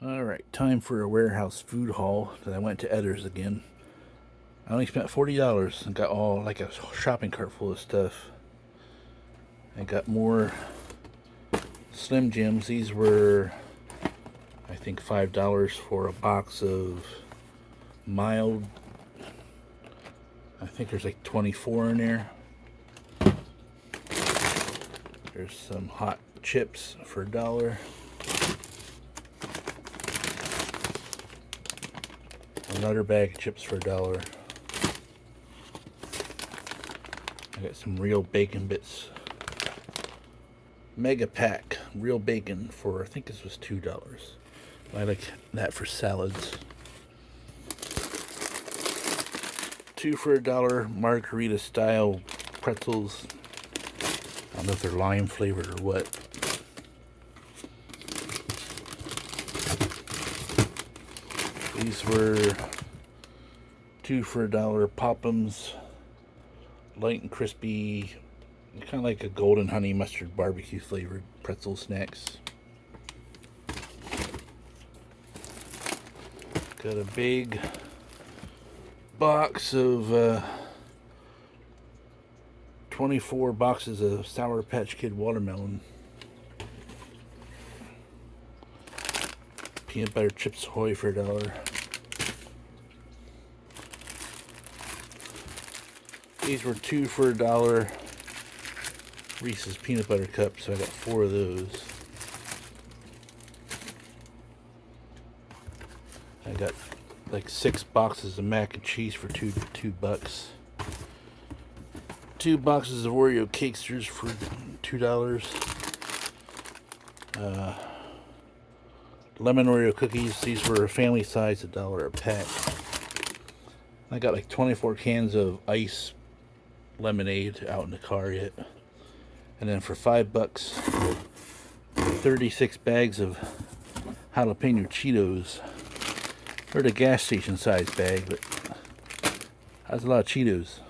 Alright, time for a warehouse food haul. I went to Edder's again. I only spent $40 and got all like a shopping cart full of stuff. I got more Slim Jims. These were, I think, $5 for a box of mild. I think there's like 24 in there. There's some hot chips for $1. Another bag of chips for $1. I got some real bacon bits. Mega pack real bacon for, I think this was $2. I like that for salads. 2 for $1 margarita style pretzels. I don't know if they're lime flavored or what. These were 2 for $1 Pop'ems, light and crispy, kind of like a golden honey mustard barbecue flavored pretzel snacks. Got a big box of 24 boxes of Sour Patch Kid watermelon. Peanut butter chips Ahoy for $1. These were 2 for $1 Reese's peanut butter cups, so I got 4 of those. I got like 6 boxes of mac and cheese for $2. 2 boxes of Oreo Cakesters for $2. Lemon Oreo cookies. These were family size, $1 a pack. I got like 24 cans of ice lemonade out in the car yet. And then for $5, 36 bags of jalapeno Cheetos. They're the gas station size bag, but that's a lot of Cheetos.